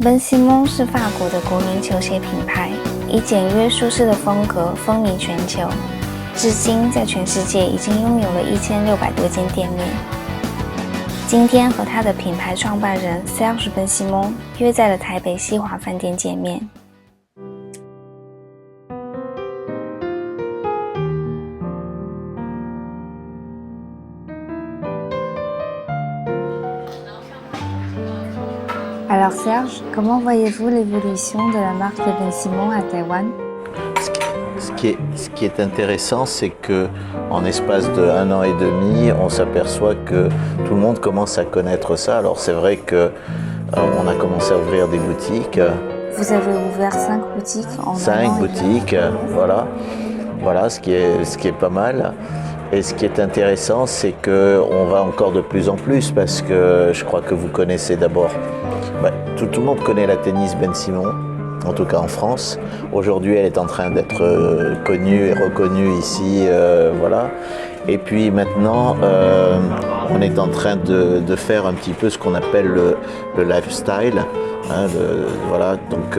Ben Simon 是法国的国民球鞋品牌，以简约舒适的风格风靡全球，至今在全世界已经拥有了1600多间店面。今天和他的品牌创办人 Serge Ben Simon 约在了台北西华饭店见面。Alors Serge, comment voyez-vous l'évolution de la marque Ben Simon à Taïwan? Ce qui est intéressant, c'est qu'en espace de 1 an et demi, on s'aperçoit que tout le monde commence à connaître ça. Alors c'est vrai qu'on a commencé à ouvrir des boutiques. Vous avez ouvert 5 boutiques en 5 boutiques, voilà ce qui est pas mal. Et ce qui est intéressant, c'est qu'on va encore de plus en plus parce que je crois que vous connaissez d'abord, tout le monde connaît la tennis Ben Simon, en tout cas en France. Aujourd'hui, elle est en train d'être connue et reconnue ici, voilà. Et puis maintenant, on est en train de faire un petit peu ce qu'on appelle le lifestyle, hein, voilà. Donc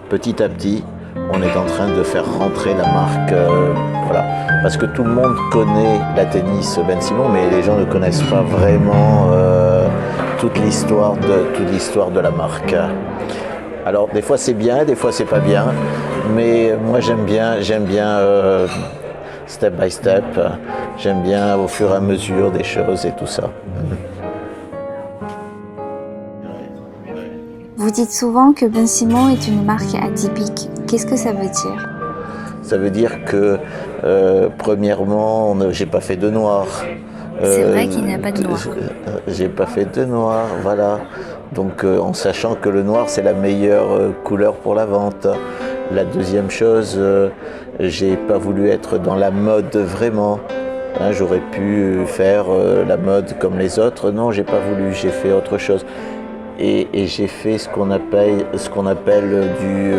petit à petit, on est en train de faire rentrer la marque, voilà. Parce que tout le monde connaît la tennis Ben Simon, mais les gens ne connaissent pas vraiment toute l'histoire de la marque. Alors des fois c'est bien, des fois c'est pas bien, mais moi j'aime bien step by step, j'aime bien au fur et à mesure des choses et tout ça. Vous dites souvent que Ben Simon est une marque atypique. Qu'est-ce que ça veut dire? Ça veut dire que, premièrement, j'ai pas fait de noir. C'est vrai qu'il n'y a pas de noir. J'ai pas fait de noir, voilà. Donc, en sachant que le noir, c'est la meilleure couleur pour la vente. La deuxième chose, j'ai pas voulu être dans la mode vraiment. Hein, j'aurais pu faire la mode comme les autres. Non, j'ai pas voulu, j'ai fait autre chose. Et j'ai fait ce qu'on appelle du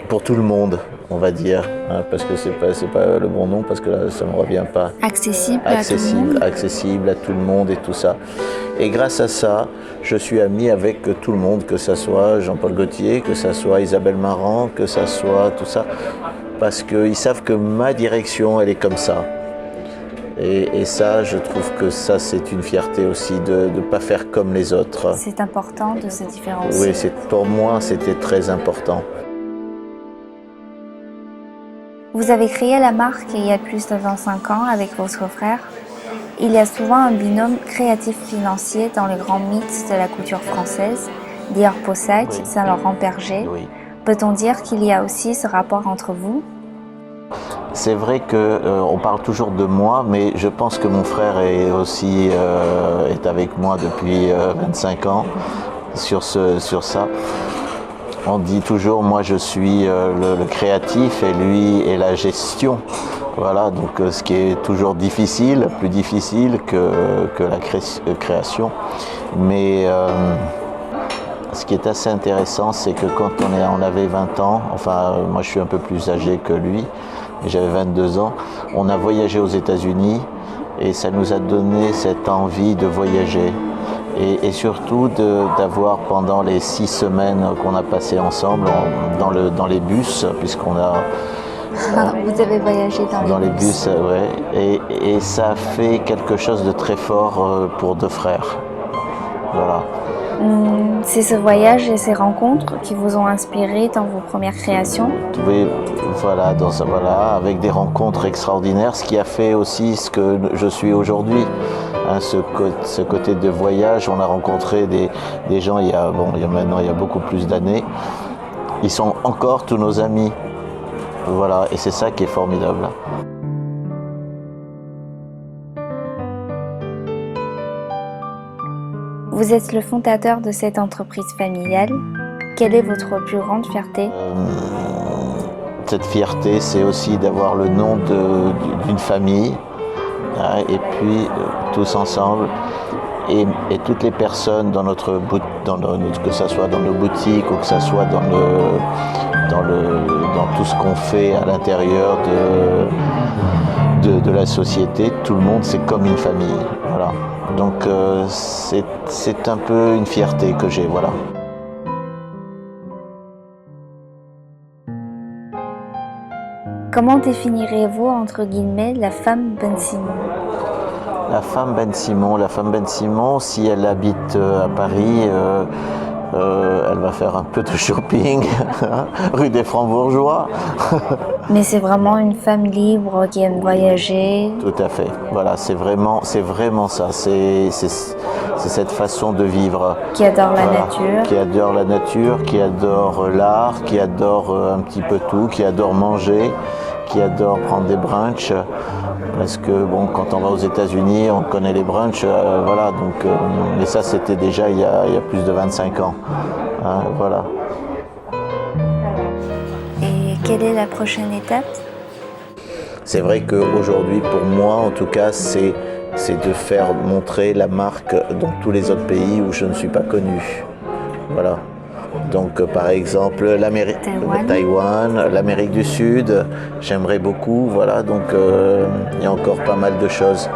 pour tout le monde, on va dire, hein, parce que c'est pas le bon nom, parce que là ça me revient pas. Accessible à tout le monde. Accessible à tout le monde et tout ça. Et grâce à ça, je suis ami avec tout le monde, que ça soit Jean-Paul Gaultier, que ça soit Isabelle Marant, que ça soit tout ça, parce qu'ils savent que ma direction, elle est comme ça. Et ça, je trouve que ça, c'est une fierté aussi de ne pas faire comme les autres. C'est important de se différencier. Oui, pour moi, c'était très important. Vous avez créé la marque il y a plus de 25 ans avec votre frère. Il y a souvent un binôme créatif-financier dans les grands mythes de la couture française, Dior Possac, oui. Saint-Laurent-Perger. Oui. Peut-on dire qu'il y a aussi ce rapport entre vous? C'est vrai qu'on parle toujours de moi, mais je pense que mon frère est avec moi depuis 25 ans sur ça. On dit toujours, moi je suis le créatif et lui est la gestion. Voilà, donc ce qui est toujours difficile, plus difficile que la création. Mais ce qui est assez intéressant, c'est que quand on avait 20 ans, enfin moi je suis un peu plus âgé que lui, j'avais 22 ans, on a voyagé aux États-Unis et ça nous a donné cette envie de voyager. Et surtout d'avoir pendant les 6 semaines qu'on a passées ensemble dans les bus, puisqu'on a... Vous avez voyagé dans les bus, ouais. Et ça a fait quelque chose de très fort pour 2 frères. Voilà. C'est ce voyage et ces rencontres qui vous ont inspiré dans vos premières créations? Oui, voilà, avec des rencontres extraordinaires, ce qui a fait aussi ce que je suis aujourd'hui. Hein, ce côté de voyage, on a rencontré des gens il y a beaucoup plus d'années. Ils sont encore tous nos amis. Voilà, et c'est ça qui est formidable. Vous êtes le fondateur de cette entreprise familiale. Quelle est votre plus grande fierté? Cette fierté, c'est aussi d'avoir le nom d'une famille, hein, et puis tous ensemble, et toutes les personnes dans que ce soit dans nos boutiques ou que ce soit dans tout ce qu'on fait à l'intérieur de la société, tout le monde, c'est comme une famille. Voilà. Donc c'est un peu une fierté que j'ai, voilà. Comment définirez-vous, entre guillemets, la femme Ben Simon? La femme Ben Simon, si elle habite à Paris, elle va faire un peu de shopping, rue des Francs-Bourgeois. Mais c'est vraiment une femme libre qui aime voyager. Tout à fait. Voilà, c'est vraiment ça. C'est cette façon de vivre. Qui adore la Voilà. nature. Qui adore la nature, qui adore l'art, qui adore un petit peu tout, qui adore manger, qui adore prendre des brunchs. Parce que bon, quand on va aux États-Unis, on connaît les brunchs, voilà. Donc, mais ça, c'était déjà il y a plus de 25 ans. Hein, voilà. Et quelle est la prochaine étape? C'est vrai qu'aujourd'hui, pour moi, en tout cas, c'est de faire montrer la marque dans tous les autres pays où je ne suis pas connu. Voilà. Donc, par exemple, Taïwan, l'Amérique du Sud, j'aimerais beaucoup. Voilà. Donc, il y a encore pas mal de choses.